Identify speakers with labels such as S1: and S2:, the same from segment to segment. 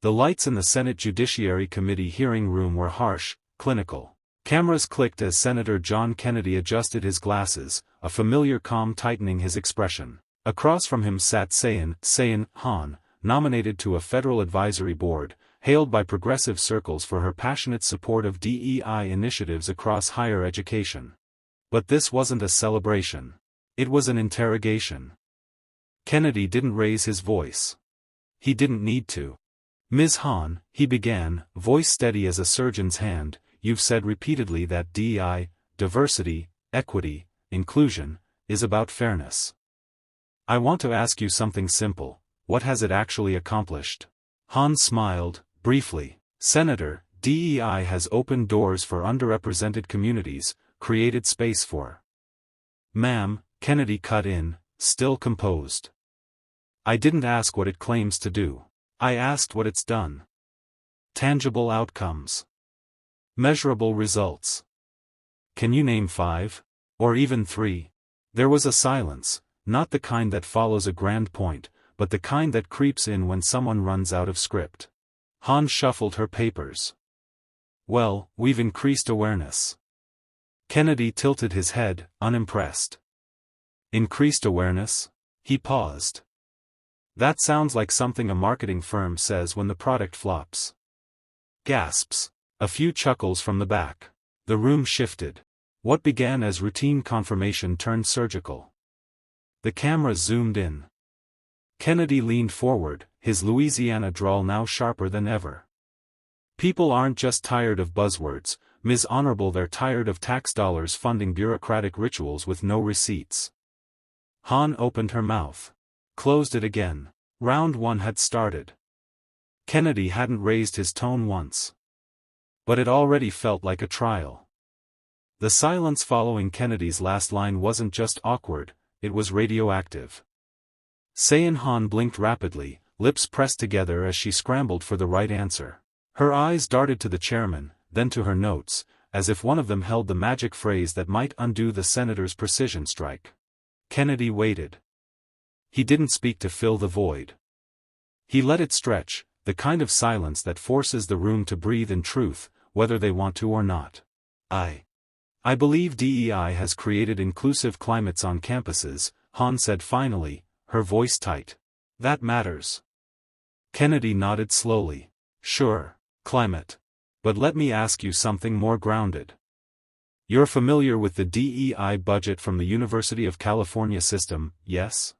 S1: The lights in the Senate Judiciary Committee hearing room were harsh, clinical. Cameras clicked as Senator John Kennedy adjusted his glasses, a familiar calm tightening his expression. Across from him sat Seyhan Han, nominated to a federal advisory board, hailed by progressive circles for her passionate support of DEI initiatives across higher education. But this wasn't a celebration. It was an interrogation. Kennedy didn't raise his voice. He didn't need to. "Ms. Han," he began, voice steady as a surgeon's hand, "you've said repeatedly that DEI, diversity, equity, inclusion, is about fairness. I want to ask you something simple. What has it actually accomplished?" Han smiled, briefly. "Senator, DEI has opened doors for underrepresented communities, created space for." "Ma'am," Kennedy cut in, still composed. "I didn't ask what it claims to do. I asked what it's done. Tangible outcomes. Measurable results. Can you name 5? Or even 3? There was a silence, not the kind that follows a grand point, but the kind that creeps in when someone runs out of script. Han shuffled her papers. "Well, we've increased awareness." Kennedy tilted his head, unimpressed. "Increased awareness?" He paused. "That sounds like something a marketing firm says when the product flops." Gasps. A few chuckles from the back. The room shifted. What began as routine confirmation turned surgical. The camera zoomed in. Kennedy leaned forward, his Louisiana drawl now sharper than ever. "People aren't just tired of buzzwords, Ms. Honorable, they're tired of tax dollars funding bureaucratic rituals with no receipts." Han opened her mouth. Closed it again. Round 1 had started. Kennedy hadn't raised his tone once. But it already felt like a trial. The silence following Kennedy's last line wasn't just awkward, it was radioactive. Seyhan Han blinked rapidly, lips pressed together as she scrambled for the right answer. Her eyes darted to the chairman, then to her notes, as if one of them held the magic phrase that might undo the senator's precision strike. Kennedy waited. He didn't speak to fill the void. He let it stretch, the kind of silence that forces the room to breathe in truth, whether they want to or not. I believe DEI has created inclusive climates on campuses," Han said finally, her voice tight. "That matters." Kennedy nodded slowly. "Sure, climate. But let me ask you something more grounded. You're familiar with the DEI budget from the University of California system, yes?"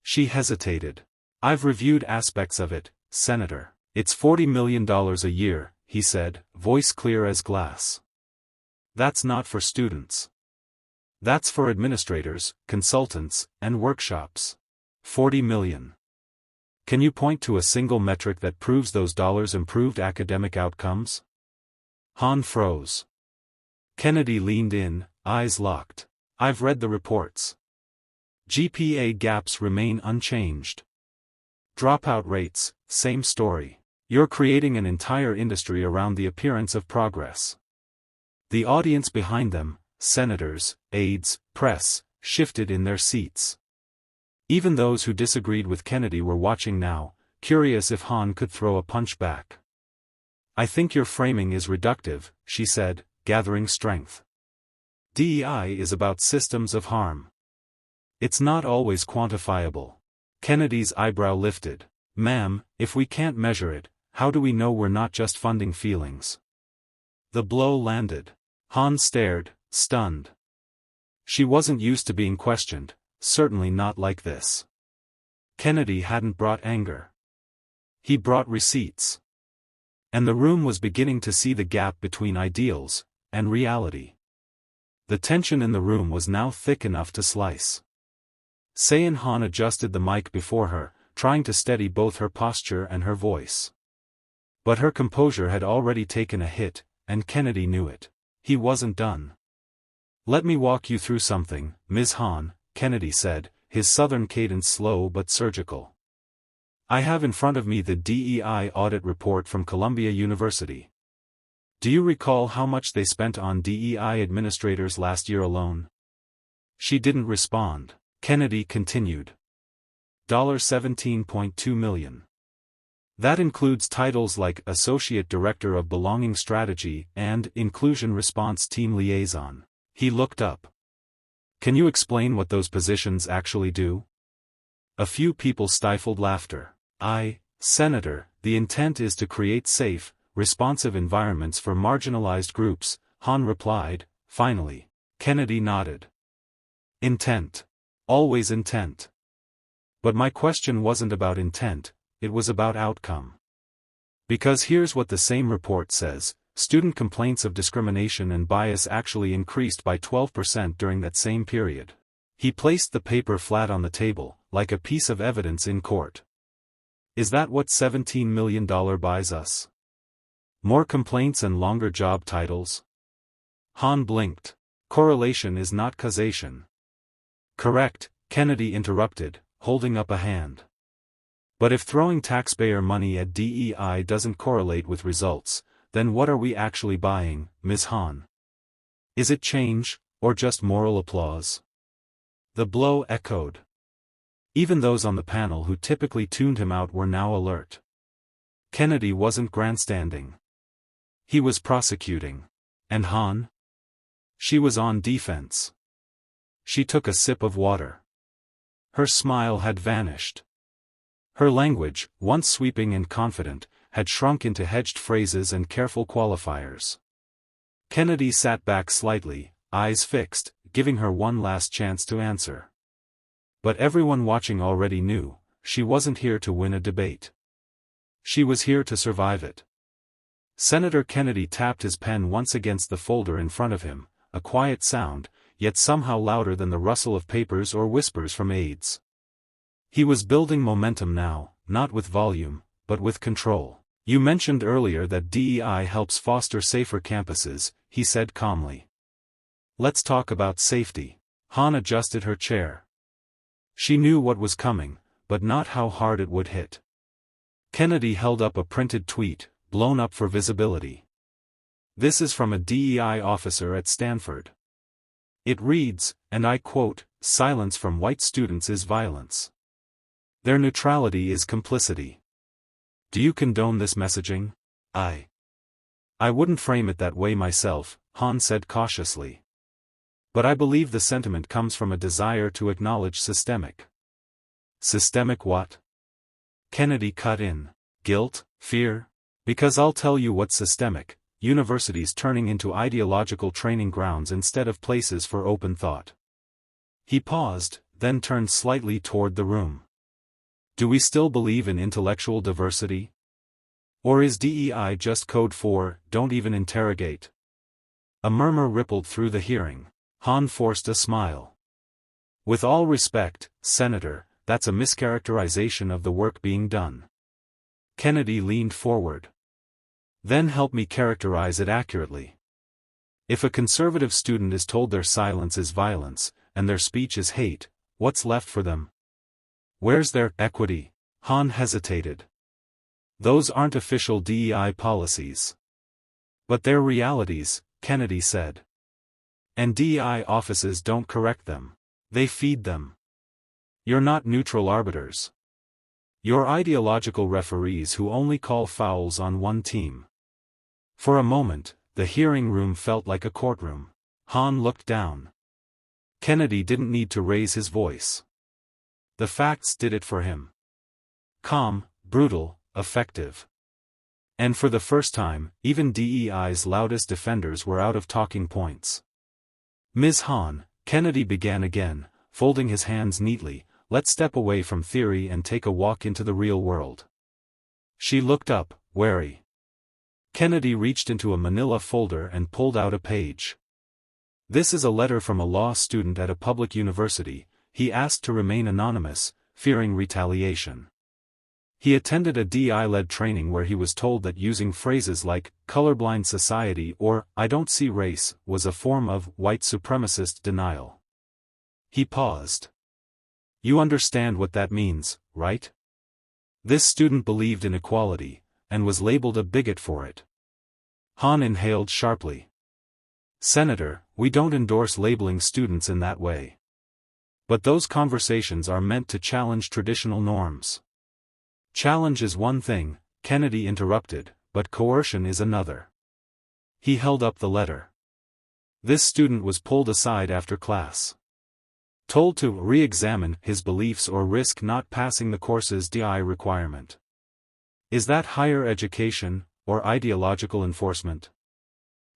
S1: She hesitated. "I've reviewed aspects of it, Senator. It's $40 million a year," he said, voice clear as glass. "That's not for students. That's for administrators, consultants, and workshops. 40 million. Can you point to a single metric that proves those dollars improved academic outcomes?" Han froze. Kennedy leaned in, eyes locked. "I've read the reports. GPA gaps remain unchanged. Dropout rates, same story. You're creating an entire industry around the appearance of progress." The audience behind them, senators, aides, press, shifted in their seats. Even those who disagreed with Kennedy were watching now, curious if Han could throw a punch back. "I think your framing is reductive," she said, gathering strength. "DEI is about systems of harm. It's not always quantifiable." Kennedy's eyebrow lifted. "Ma'am, if we can't measure it, how do we know we're not just funding feelings?" The blow landed. Han stared, stunned. She wasn't used to being questioned, certainly not like this. Kennedy hadn't brought anger. He brought receipts. And the room was beginning to see the gap between ideals and reality. The tension in the room was now thick enough to slice. Seyhan Han adjusted the mic before her, trying to steady both her posture and her voice. But her composure had already taken a hit, and Kennedy knew it. He wasn't done. "Let me walk you through something, Ms. Han," Kennedy said, his southern cadence slow but surgical. "I have in front of me the DEI audit report from Columbia University. Do you recall how much they spent on DEI administrators last year alone?" She didn't respond. Kennedy continued. $17.2 million. That includes titles like Associate Director of Belonging Strategy and Inclusion Response Team Liaison. He looked up. Can you explain what those positions actually do? A few people stifled laughter. Senator, the intent is to create safe, responsive environments for marginalized groups, Hahn replied, finally. Kennedy nodded. Intent. Always intent. But my question wasn't about intent, it was about outcome. Because here's what the same report says, student complaints of discrimination and bias actually increased by 12% during that same period. He placed the paper flat on the table, like a piece of evidence in court. Is that what $17 million buys us? More complaints and longer job titles? Hahn blinked. Correlation is not causation. Correct, Kennedy interrupted, holding up a hand. But if throwing taxpayer money at DEI doesn't correlate with results, then what are we actually buying, Ms. Hahn? Is it change, or just moral applause? The blow echoed. Even those on the panel who typically tuned him out were now alert. Kennedy wasn't grandstanding. He was prosecuting. And Hahn? She was on defense. She took a sip of water. Her smile had vanished. Her language, once sweeping and confident, had shrunk into hedged phrases and careful qualifiers. Kennedy sat back slightly, eyes fixed, giving her one last chance to answer. But everyone watching already knew, she wasn't here to win a debate. She was here to survive it. Senator Kennedy tapped his pen once against the folder in front of him, a quiet sound, yet somehow louder than the rustle of papers or whispers from aides. He was building momentum now, not with volume, but with control. You mentioned earlier that DEI helps foster safer campuses, he said calmly. Let's talk about safety. Hahn adjusted her chair. She knew what was coming, but not how hard it would hit. Kennedy held up a printed tweet, blown up for visibility. This is from a DEI officer at Stanford. It reads, and I quote, "Silence from white students is violence. Their neutrality is complicity." Do you condone this messaging? I wouldn't frame it that way myself, Hahn said cautiously. But I believe the sentiment comes from a desire to acknowledge systemic. Systemic what? Kennedy cut in. Guilt? Fear? Because I'll tell you what's systemic, universities turning into ideological training grounds instead of places for open thought. He paused, then turned slightly toward the room. Do we still believe in intellectual diversity? Or is DEI just code for, don't even interrogate? A murmur rippled through the hearing. Hahn forced a smile. With all respect, Senator, that's a mischaracterization of the work being done. Kennedy leaned forward. Then help me characterize it accurately. If a conservative student is told their silence is violence, and their speech is hate, what's left for them? Where's their equity? Hahn hesitated. Those aren't official DEI policies. But they're realities, Kennedy said. And DEI offices don't correct them. They feed them. You're not neutral arbiters. You're ideological referees who only call fouls on one team. For a moment, the hearing room felt like a courtroom. Hahn looked down. Kennedy didn't need to raise his voice. The facts did it for him. Calm, brutal, effective. And for the first time, even DEI's loudest defenders were out of talking points. Ms. Hahn, Kennedy began again, folding his hands neatly, let's step away from theory and take a walk into the real world. She looked up, wary. Kennedy reached into a manila folder and pulled out a page. This is a letter from a law student at a public university. He asked to remain anonymous, fearing retaliation. He attended a DEI-led training where he was told that using phrases like, colorblind society or, I don't see race, was a form of white supremacist denial. He paused. You understand what that means, right? This student believed in equality, and was labeled a bigot for it. Hahn inhaled sharply. Senator, we don't endorse labeling students in that way. But those conversations are meant to challenge traditional norms. Challenge is one thing, Kennedy interrupted, but coercion is another. He held up the letter. This student was pulled aside after class. Told to re-examine his beliefs or risk not passing the course's DEI requirement. Is that higher education, or ideological enforcement?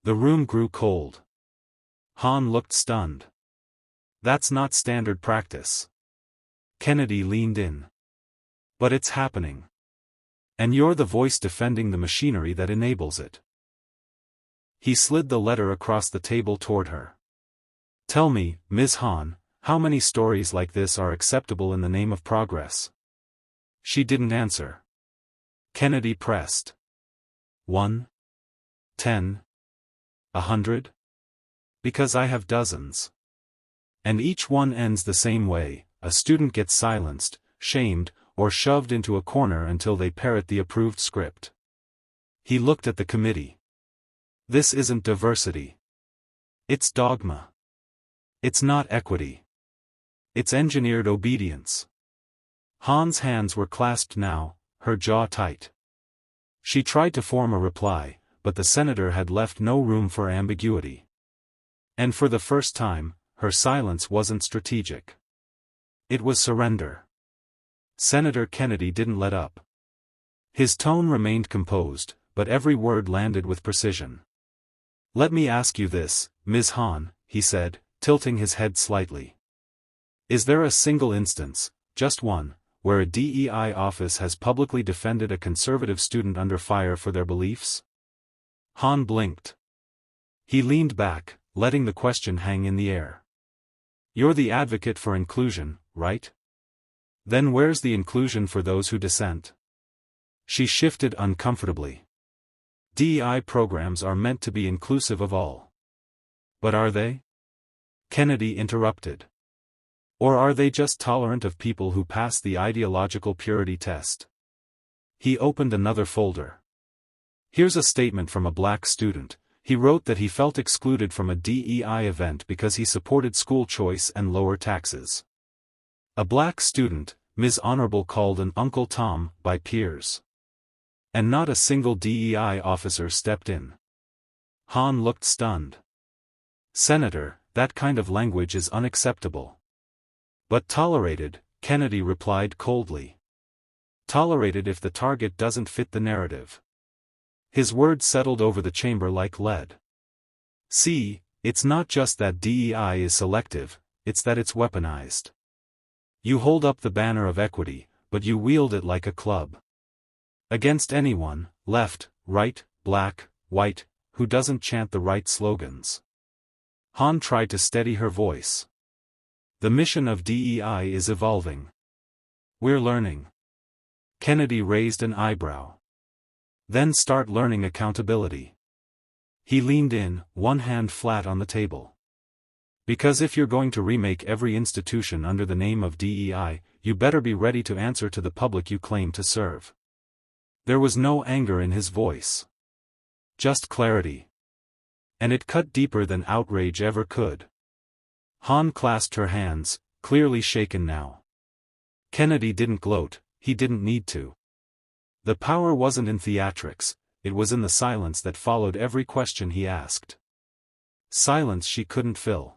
S1: The room grew cold. Han looked stunned. That's not standard practice. Kennedy leaned in. But it's happening. And you're the voice defending the machinery that enables it. He slid the letter across the table toward her. Tell me, Ms. Han, how many stories like this are acceptable in the name of progress? She didn't answer. Kennedy pressed. 1? 10? 100? Because I have dozens. And each one ends the same way: a student gets silenced, shamed, or shoved into a corner until they parrot the approved script. He looked at the committee. This isn't diversity. It's dogma. It's not equity. It's engineered obedience. Han's hands were clasped now, her jaw tight. She tried to form a reply, but the senator had left no room for ambiguity. And for the first time, her silence wasn't strategic. It was surrender. Senator Kennedy didn't let up. His tone remained composed, but every word landed with precision. Let me ask you this, Ms. Han, he said, tilting his head slightly. Is there a single instance, just one, where a DEI office has publicly defended a conservative student under fire for their beliefs? Han blinked. He leaned back, letting the question hang in the air. You're the advocate for inclusion, right? Then where's the inclusion for those who dissent? She shifted uncomfortably. DEI programs are meant to be inclusive of all. But are they? Kennedy interrupted. Or are they just tolerant of people who pass the ideological purity test? He opened another folder. Here's a statement from a black student. He wrote that he felt excluded from a DEI event because he supported school choice and lower taxes. A black student, Ms. Honorable, called an Uncle Tom by peers. And not a single DEI officer stepped in. Han looked stunned. Senator, that kind of language is unacceptable. But tolerated, Kennedy replied coldly. Tolerated if the target doesn't fit the narrative. His words settled over the chamber like lead. See, it's not just that DEI is selective, it's that it's weaponized. You hold up the banner of equity, but you wield it like a club. Against anyone, left, right, black, white, who doesn't chant the right slogans. Han tried to steady her voice. The mission of DEI is evolving. We're learning. Kennedy raised an eyebrow. Then start learning accountability. He leaned in, one hand flat on the table. Because if you're going to remake every institution under the name of DEI, you better be ready to answer to the public you claim to serve. There was no anger in his voice. Just clarity. And it cut deeper than outrage ever could. Han clasped her hands, clearly shaken now. Kennedy didn't gloat, he didn't need to. The power wasn't in theatrics, it was in the silence that followed every question he asked. Silence she couldn't fill.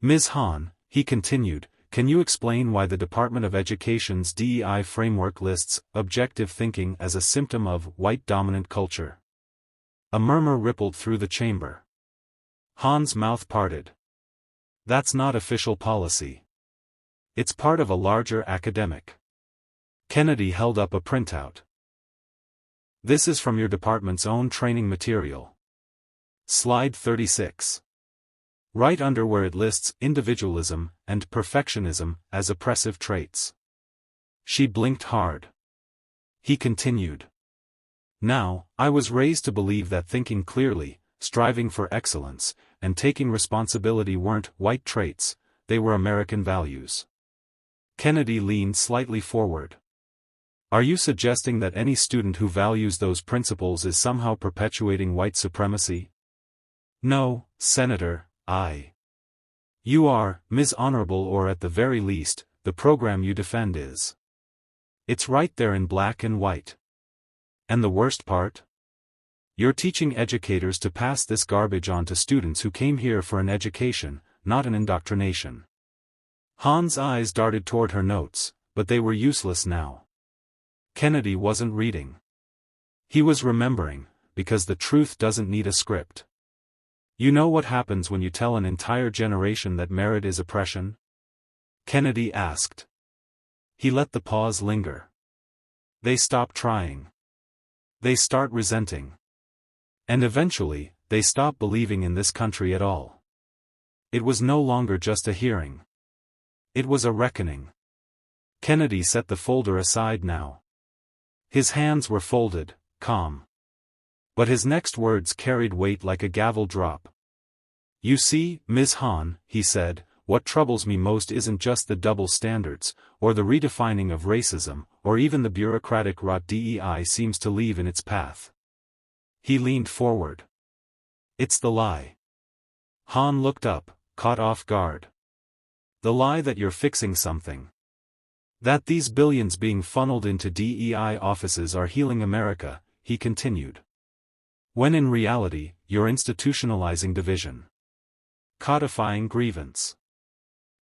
S1: Ms. Han, he continued, can you explain why the Department of Education's DEI framework lists objective thinking as a symptom of white dominant culture? A murmur rippled through the chamber. Han's mouth parted. That's not official policy. It's part of a larger academic. Kennedy held up a printout. This is from your department's own training material. Slide 36. Right under where it lists individualism and perfectionism as oppressive traits. She blinked hard. He continued. Now, I was raised to believe that thinking clearly, striving for excellence, and taking responsibility weren't white traits, they were American values. Kennedy leaned slightly forward. Are you suggesting that any student who values those principles is somehow perpetuating white supremacy? No, Senator, You are, Ms. Honorable, or at the very least, the program you defend is. It's right there in black and white. And the worst part? You're teaching educators to pass this garbage on to students who came here for an education, not an indoctrination. Han's eyes darted toward her notes, but they were useless now. Kennedy wasn't reading. He was remembering, because the truth doesn't need a script. You know what happens when you tell an entire generation that merit is oppression? Kennedy asked. He let the pause linger. They stop trying. They start resenting. And eventually, they stop believing in this country at all. It was no longer just a hearing. It was a reckoning. Kennedy set the folder aside now. His hands were folded, calm. But his next words carried weight like a gavel drop. You see, Ms. Han, he said, what troubles me most isn't just the double standards, or the redefining of racism, or even the bureaucratic rot DEI seems to leave in its path. He leaned forward. It's the lie. Han looked up, caught off guard. The lie that you're fixing something. That these billions being funneled into DEI offices are healing America, he continued. When in reality, you're institutionalizing division. Codifying grievance.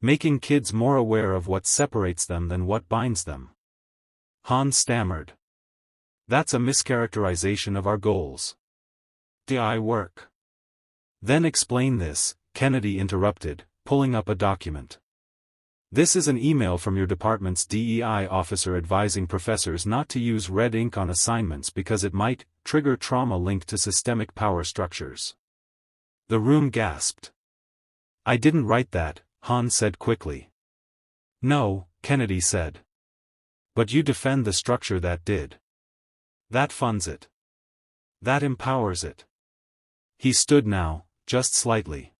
S1: Making kids more aware of what separates them than what binds them. Han stammered. That's a mischaracterization of our goals. DEI work. Then explain this, Kennedy interrupted, pulling up a document. This is an email from your department's DEI officer advising professors not to use red ink on assignments because it might trigger trauma linked to systemic power structures. The room gasped. I didn't write that, Han said quickly. No, Kennedy said. But you defend the structure that did. That funds it. That empowers it. He stood now, just slightly.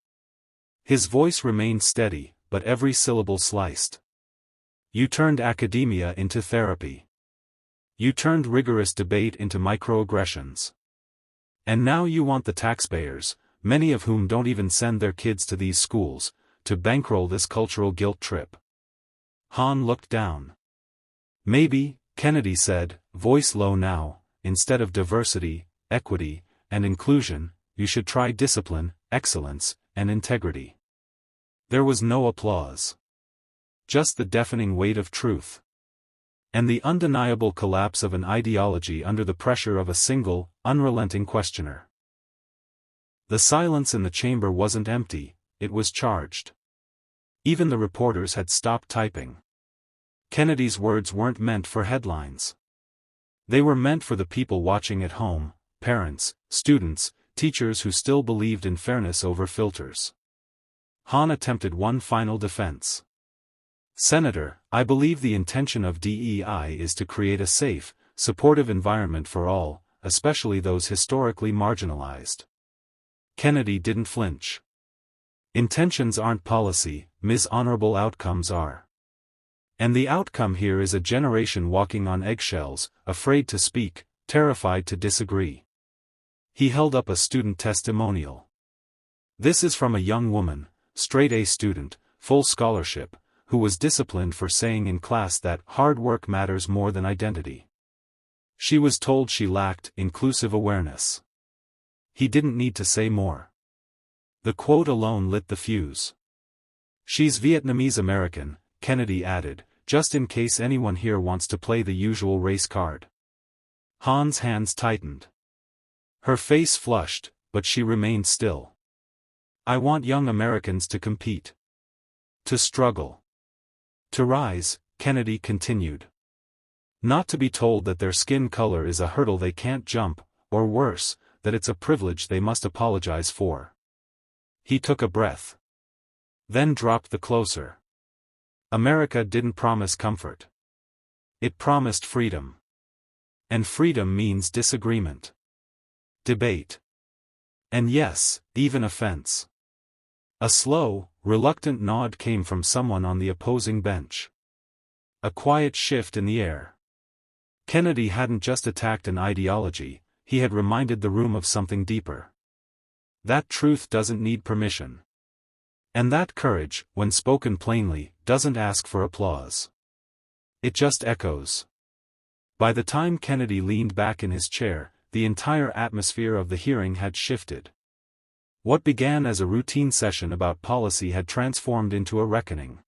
S1: His voice remained steady, but every syllable sliced. You turned academia into therapy. You turned rigorous debate into microaggressions. And now you want the taxpayers, many of whom don't even send their kids to these schools, to bankroll this cultural guilt trip. Han looked down. Maybe, Kennedy said, voice low now, instead of diversity, equity, and inclusion, you should try discipline, excellence, and integrity. There was no applause. Just the deafening weight of truth. And the undeniable collapse of an ideology under the pressure of a single, unrelenting questioner. The silence in the chamber wasn't empty, it was charged. Even the reporters had stopped typing. Kennedy's words weren't meant for headlines. They were meant for the people watching at home, parents, students, teachers who still believed in fairness over filters. Han attempted one final defense. Senator, I believe the intention of DEI is to create a safe, supportive environment for all, especially those historically marginalized. Kennedy didn't flinch. Intentions aren't policy, Ms. Honorable, outcomes are. And the outcome here is a generation walking on eggshells, afraid to speak, terrified to disagree. He held up a student testimonial. This is from a young woman, straight A student, full scholarship, who was disciplined for saying in class that hard work matters more than identity. She was told she lacked inclusive awareness. He didn't need to say more. The quote alone lit the fuse. She's Vietnamese American, Kennedy added, just in case anyone here wants to play the usual race card. Han's hands tightened. Her face flushed, but she remained still. I want young Americans to compete. To struggle. To rise, Kennedy continued. Not to be told that their skin color is a hurdle they can't jump, or worse, that it's a privilege they must apologize for. He took a breath. Then dropped the closer. America didn't promise comfort. It promised freedom. And freedom means disagreement. Debate. And yes, even offense. A slow, reluctant nod came from someone on the opposing bench. A quiet shift in the air. Kennedy hadn't just attacked an ideology, he had reminded the room of something deeper. That truth doesn't need permission. And that courage, when spoken plainly, doesn't ask for applause. It just echoes. By the time Kennedy leaned back in his chair, the entire atmosphere of the hearing had shifted. What began as a routine session about policy had transformed into a reckoning.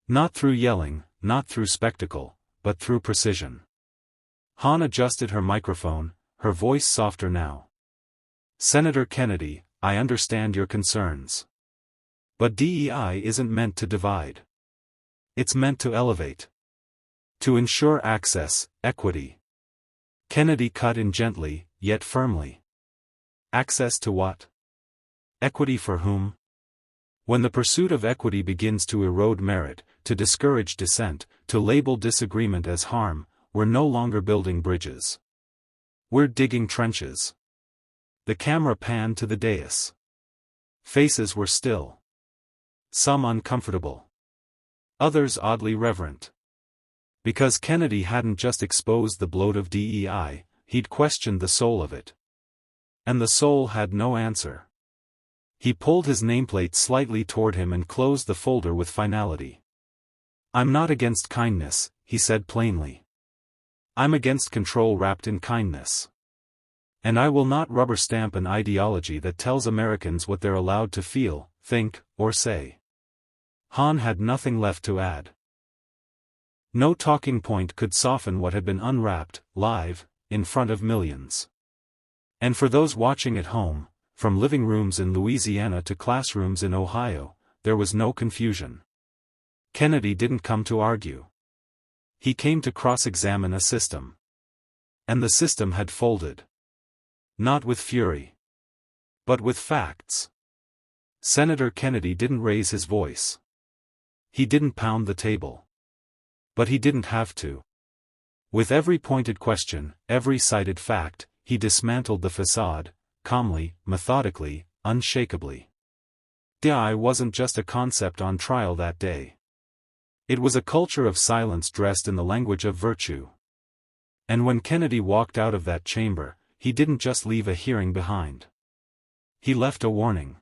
S1: Not through yelling, not through spectacle, but through precision. Hahn adjusted her microphone, her voice softer now. Senator Kennedy, I understand your concerns. But DEI isn't meant to divide. It's meant to elevate. To ensure access, equity. Kennedy cut in gently, yet firmly. Access to what? Equity for whom? When the pursuit of equity begins to erode merit, to discourage dissent, to label disagreement as harm, we're no longer building bridges. We're digging trenches. The camera panned to the dais. Faces were still. Some uncomfortable. Others oddly reverent. Because Kennedy hadn't just exposed the bloat of DEI, he'd questioned the soul of it. And the soul had no answer. He pulled his nameplate slightly toward him and closed the folder with finality. I'm not against kindness, he said plainly. I'm against control wrapped in kindness. And I will not rubber stamp an ideology that tells Americans what they're allowed to feel, think, or say. Hahn had nothing left to add. No talking point could soften what had been unwrapped, live, in front of millions. And for those watching at home, from living rooms in Louisiana to classrooms in Ohio, there was no confusion. Kennedy didn't come to argue. He came to cross-examine a system. And the system had folded. Not with fury. But with facts. Senator Kennedy didn't raise his voice. He didn't pound the table. But he didn't have to. With every pointed question, every cited fact, he dismantled the facade, calmly, methodically, unshakably. DEI wasn't just a concept on trial that day. It was a culture of silence dressed in the language of virtue. And when Kennedy walked out of that chamber, he didn't just leave a hearing behind. He left a warning.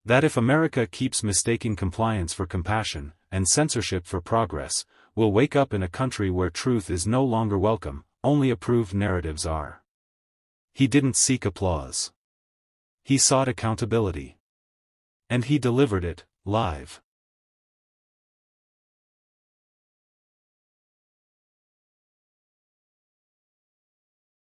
S1: That if America keeps mistaking compliance for compassion, and censorship for progress, we'll wake up in a country where truth is no longer welcome, only approved narratives are. He didn't seek applause. He sought accountability. And he delivered it, live.